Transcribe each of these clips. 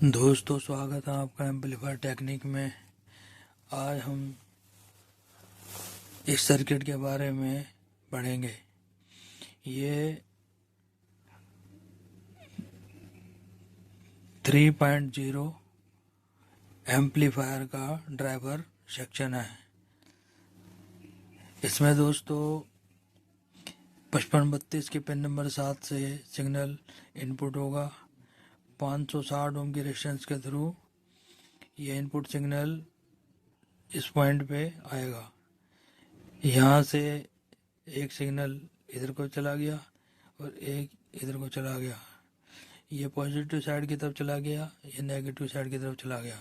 दोस्तों, स्वागत है आपका एम्पलीफायर टेक्निक में। आज हम इस सर्किट के बारे में पढ़ेंगे। ये 3.0 एम्पलीफायर का ड्राइवर सेक्शन है। इसमें दोस्तों 5532 के पिन नंबर 7 से सिग्नल इनपुट होगा। 560 ओम की रेजिस्टेंस के थ्रू ये इनपुट सिग्नल इस पॉइंट पे आएगा। यहाँ से एक सिग्नल इधर को चला गया और एक इधर को चला गया। ये पॉजिटिव साइड की तरफ चला गया, ये नेगेटिव साइड की तरफ चला गया।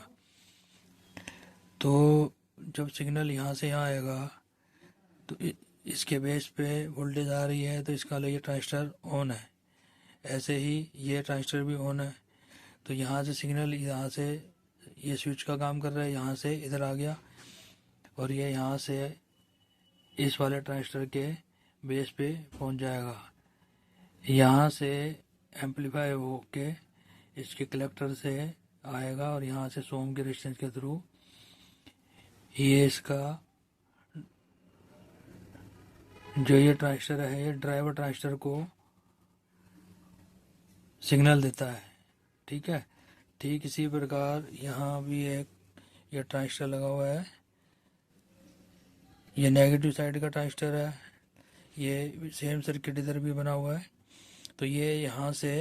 तो जब सिग्नल यहाँ से यहाँ आएगा तो इसके बेस पे वोल्टेज आ रही है, तो इसका ये ट्रांजिस्टर ऑन है। ऐसे ही ये ट्रांजिस्टर भी ऑन है। तो यहाँ से सिग्नल यहाँ से ये स्विच का काम कर रहा है, यहाँ से इधर आ गया और ये यहाँ से इस वाले ट्रांजिस्टर के बेस पे पहुंच जाएगा। यहाँ से एम्पलीफाई होके इसके कलेक्टर से आएगा और यहाँ से 100 ओम के रेजिस्टेंस के थ्रू ये इसका जो ये ट्रांजिस्टर है, ये ड्राइवर ट्रांजिस्टर को सिग्नल देता है। ठीक है। ठीक इसी प्रकार यहाँ भी एक ये ट्रांजिस्टर लगा हुआ है। ये नेगेटिव साइड का ट्रांजिस्टर है। ये सेम सर्किट इधर भी बना हुआ है। तो ये यहाँ से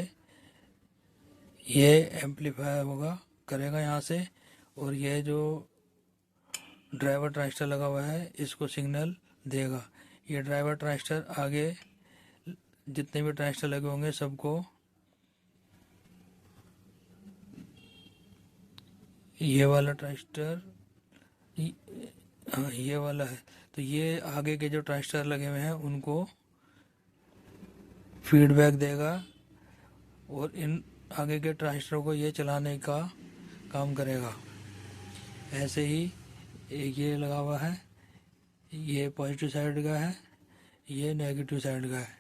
ये एम्पलीफाई होगा, करेगा यहाँ से, और ये जो ड्राइवर ट्रांजिस्टर लगा हुआ है इसको सिग्नल देगा। ये ड्राइवर ट्रांजिस्टर आगे जितने भी ट्रांजिस्टर लगे होंगे सबको ये वाला ट्रांजिस्टर हाँ ये वाला है। तो ये आगे के जो ट्रांजिस्टर लगे हुए हैं उनको फीडबैक देगा और इन आगे के ट्रांजिस्टरों को ये चलाने का काम करेगा। ऐसे ही एक ये लगा हुआ है, ये पॉजिटिव साइड का है, ये नेगेटिव साइड का है।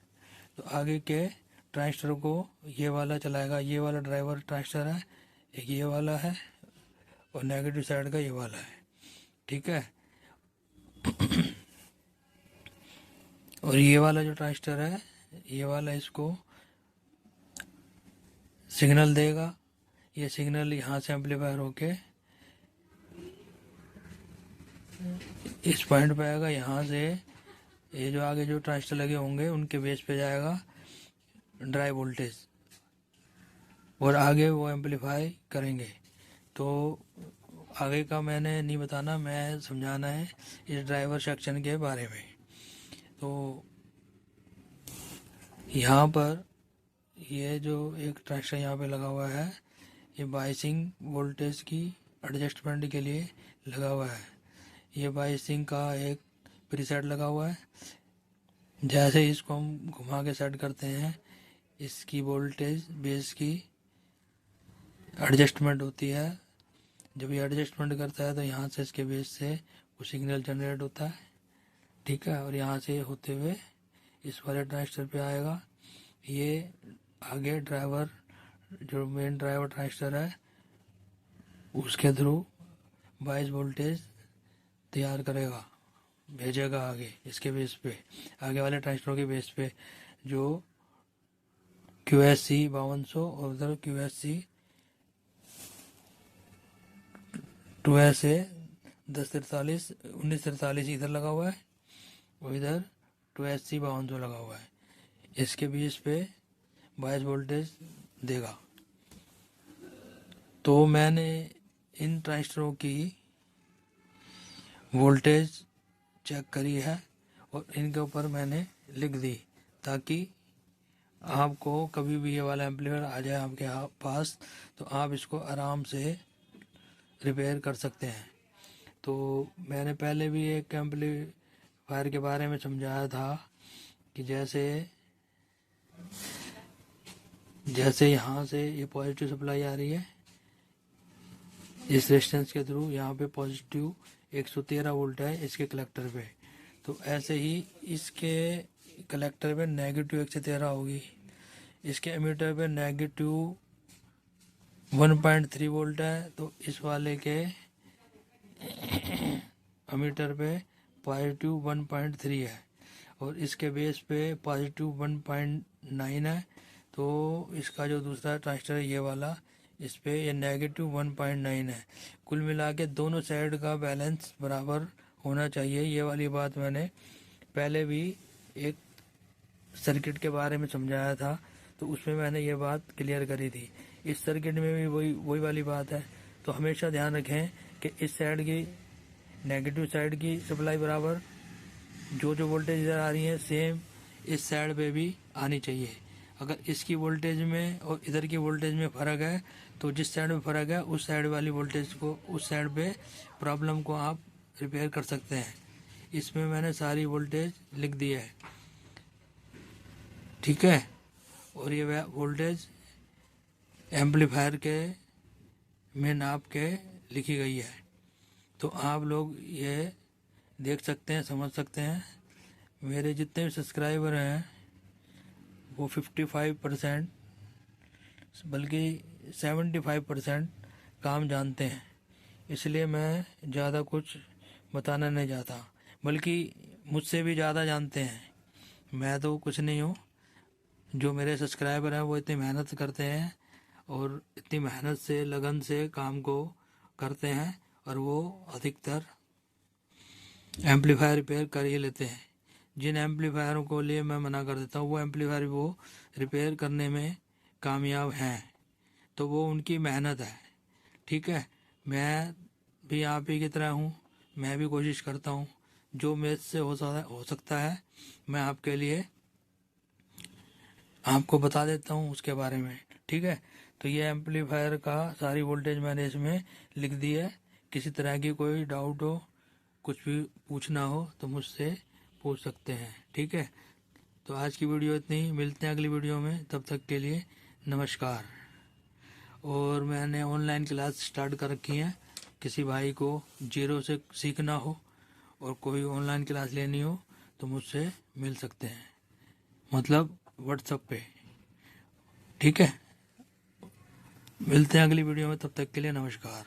तो आगे के ट्रांजिस्टर को ये वाला चलाएगा। ये वाला ड्राइवर ट्रांजिस्टर है, एक ये वाला है और नेगेटिव साइड का ये वाला है। ठीक है। और ये वाला जो ट्रांजिस्टर है, ये वाला इसको सिग्नल देगा। ये सिग्नल यहाँ से एम्पलीफायर होके इस पॉइंट पे आएगा। यहाँ से ये जो आगे जो ट्रांजिस्टर लगे होंगे उनके बेस पे जाएगा ड्राइव वोल्टेज, और आगे वो एम्पलीफाई करेंगे। तो आगे का मैंने नहीं बताना, मैं समझाना है इस ड्राइवर सेक्शन के बारे में। तो यहाँ पर ये जो एक ट्रांजिस्टर यहाँ पे लगा हुआ है, ये बायसिंग वोल्टेज की एडजस्टमेंट के लिए लगा हुआ है। ये बायसिंग का एक प्रीसेट लगा हुआ है। जैसे इसको हम घुमा के सेट करते हैं, इसकी वोल्टेज बेस की एडजस्टमेंट होती है। जब ये एडजस्टमेंट करता है तो यहाँ से इसके बेस से कुछ सिग्नल जनरेट होता है। ठीक है। और यहाँ से होते हुए इस वाले ट्रांजिस्टर पे आएगा। ये आगे ड्राइवर जो मेन ड्राइवर ट्रांजिस्टर है उसके थ्रू बायस वोल्टेज तैयार करेगा, भेजेगा आगे इसके बेस पे, आगे वाले ट्रांजिस्टरों के बेस पे, जो QSC 5200 और उधर QSC 2SA 1043 1943 इधर लगा हुआ है और इधर 2SC 5200 लगा हुआ है। इसके बेस पे बायस वोल्टेज देगा। तो मैंने इन ट्रांजिस्टरों की वोल्टेज चेक करी है और इनके ऊपर मैंने लिख दी, ताकि आपको कभी भी ये वाला एम्पलीफायर आ जाए आपके पास तो आप इसको आराम से रिपेयर कर सकते हैं। तो मैंने पहले भी एक एम्पलीफायर के बारे में समझाया था कि जैसे यहाँ से ये पॉजिटिव सप्लाई आ रही है इस रेजिस्टेंस के थ्रू, यहाँ पे पॉजिटिव 113 वोल्ट है इसके कलेक्टर पे। तो ऐसे ही इसके कलेक्टर पे नेगेटिव 113 होगी, इसके एमीटर पे नेगेटिव 1.3 वोल्ट है, तो इस वाले के अमीटर पे पॉजिटिव 1.3 है और इसके बेस पे पॉजिटिव 1.9 है। तो इसका जो दूसरा ट्रांजिस्टर है ये वाला, इस पे ये नेगेटिव 1.9 है। कुल मिला के दोनों साइड का बैलेंस बराबर होना चाहिए। ये वाली बात मैंने पहले भी एक सर्किट के बारे में समझाया था, तो उसमें मैंने ये बात क्लियर करी थी। इस सर्किट में भी वही वाली बात है। तो हमेशा ध्यान रखें कि इस साइड की नेगेटिव साइड की सप्लाई बराबर, जो वोल्टेज इधर आ रही है सेम इस साइड पे भी आनी चाहिए। अगर इसकी वोल्टेज में और इधर की वोल्टेज में फ़र्क है, तो जिस साइड में फ़र्क है उस साइड वाली वोल्टेज को, उस साइड पे प्रॉब्लम को आप रिपेयर कर सकते हैं। इसमें मैंने सारी वोल्टेज लिख दी है, ठीक है। और ये वोल्टेज एम्पलीफायर के में नाप के लिखी गई है। तो आप लोग ये देख सकते हैं, समझ सकते हैं। मेरे जितने भी सब्सक्राइबर हैं वो 55% बल्कि 75% काम जानते हैं, इसलिए मैं ज़्यादा कुछ बताना नहीं चाहता, बल्कि मुझसे भी ज़्यादा जानते हैं। मैं तो कुछ नहीं हूँ। जो मेरे सब्सक्राइबर हैं वो इतनी मेहनत करते हैं और इतनी मेहनत से, लगन से काम को करते हैं और वो अधिकतर एम्पलीफायर रिपेयर कर ही लेते हैं। जिन एम्पलीफायरों को लिए मैं मना कर देता हूँ वो एम्पलीफायर वो रिपेयर करने में कामयाब हैं, तो वो उनकी मेहनत है, ठीक है। मैं भी आप ही की तरह हूँ, मैं भी कोशिश करता हूँ। जो मेरे से हो सकता है मैं आपके लिए आपको बता देता हूँ उसके बारे में, ठीक है। तो ये एम्पलीफायर का सारी वोल्टेज मैंने इसमें लिख दी है। किसी तरह की कोई डाउट हो, कुछ भी पूछना हो तो मुझसे पूछ सकते हैं, ठीक है। तो आज की वीडियो इतनी ही, मिलते हैं अगली वीडियो में, तब तक के लिए नमस्कार। और मैंने ऑनलाइन क्लास स्टार्ट कर रखी है, किसी भाई को जीरो से सीखना हो और कोई ऑनलाइन क्लास लेनी हो तो मुझसे मिल सकते हैं, मतलब व्हाट्सएप पे, ठीक है। मिलते हैं अगली वीडियो में, तब तक के लिए नमस्कार।